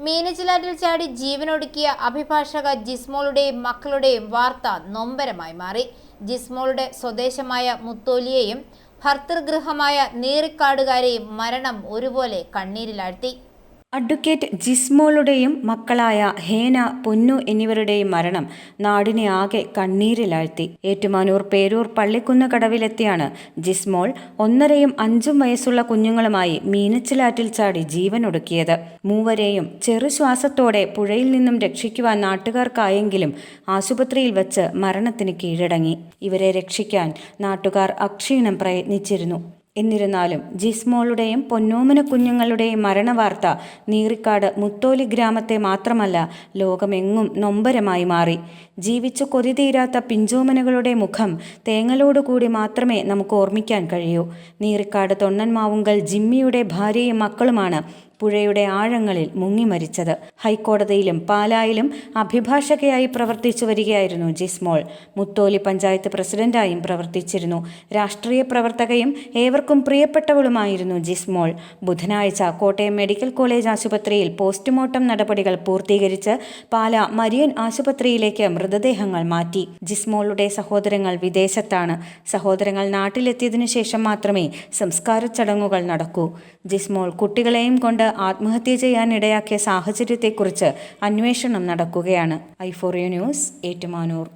മീനച്ചിലാറ്റിൽ ചാടി ജീവനൊടുക്കിയ അഭിഭാഷക ജിസ്മോളുടെയും മക്കളുടെയും വാർത്ത നൊമ്പരമായി മാറി. ജിസ്മോളുടെ സ്വദേശമായ മുത്തോലിയെയും ഭർതൃഗൃഹമായ നീറിക്കാടുകാരെയും മരണം ഒരുപോലെ കണ്ണീരിലാഴ്ത്തി. അഡ്വക്കേറ്റ് ജിസ്മോളുടെയും മക്കളായ ഹേന, പൊന്നു എന്നിവരുടെയും മരണം നാടിനെ ആകെ കണ്ണീരിലാഴ്ത്തി. ഏറ്റുമാനൂർ പേരൂർ പള്ളിക്കുന്ന് കടവിലെത്തിയാണ് ജിസ്മോൾ 1.5 ഉം 5 വയസ്സുള്ള കുഞ്ഞുങ്ങളുമായി മീനച്ചിലാറ്റിൽ ചാടി ജീവനൊടുക്കിയത്. മൂവരെയും ചെറുശ്വാസത്തോടെ പുഴയിൽ നിന്നും രക്ഷിക്കുവാൻ നാട്ടുകാർക്കായെങ്കിലും ആശുപത്രിയിൽ വച്ച് മരണത്തിന് കീഴടങ്ങി. ഇവരെ രക്ഷിക്കാൻ നാട്ടുകാർ അക്ഷീണം പ്രയത്നിച്ചിരുന്നു. എന്നിരുന്നാലും ജിസ്മോളുടെയും പൊന്നോമന കുഞ്ഞുങ്ങളുടെയും മരണവാർത്ത നീറിക്കാട് മുത്തോലി ഗ്രാമത്തെ മാത്രമല്ല ലോകമെങ്ങും നൊമ്പരമായി മാറി. ജീവിച്ചു കൊതി തീരാത്ത പിഞ്ചോമനകളുടെ മുഖം തേങ്ങലോടുകൂടി മാത്രമേ നമുക്ക് ഓർമ്മിക്കാൻ കഴിയൂ. നീറിക്കാട് തൊണ്ണൻമാവുങ്കൽ ജിമ്മിയുടെ ഭാര്യയും മക്കളുമാണ് പുഴയുടെ ആഴങ്ങളിൽ മുങ്ങി മരിച്ചത്. ഹൈക്കോടതിയിലും പാലായിലും അഭിഭാഷകയായി പ്രവർത്തിച്ചു വരികയായിരുന്നു ജിസ്മോൾ. മുത്തോലി പഞ്ചായത്ത് പ്രസിഡന്റായും പ്രവർത്തിച്ചിരുന്നു. രാഷ്ട്രീയ പ്രവർത്തകയും ഏവർക്കും പ്രിയപ്പെട്ടവളുമായിരുന്നു ജിസ്മോൾ. ബുധനാഴ്ച കോട്ടയം മെഡിക്കൽ കോളേജ് ആശുപത്രിയിൽ പോസ്റ്റ്മോർട്ടം നടപടികൾ പൂർത്തീകരിച്ച് പാല മരിയൻ ആശുപത്രിയിലേക്ക് മൃതദേഹങ്ങൾ മാറ്റി. ജിസ്മോളുടെ സഹോദരങ്ങൾ വിദേശത്താണ്. സഹോദരങ്ങൾ നാട്ടിലെത്തിയതിനു ശേഷം മാത്രമേ സംസ്കാര ചടങ്ങുകൾ നടക്കൂ. ജിസ്മോൾ കുട്ടികളെയും കൊണ്ട് ആത്മഹത്യ ചെയ്യാനിടയാക്കിയ സാഹചര്യത്തെക്കുറിച്ച് അന്വേഷണം നടക്കുകയാണ്. i4u news, Ettumanoor.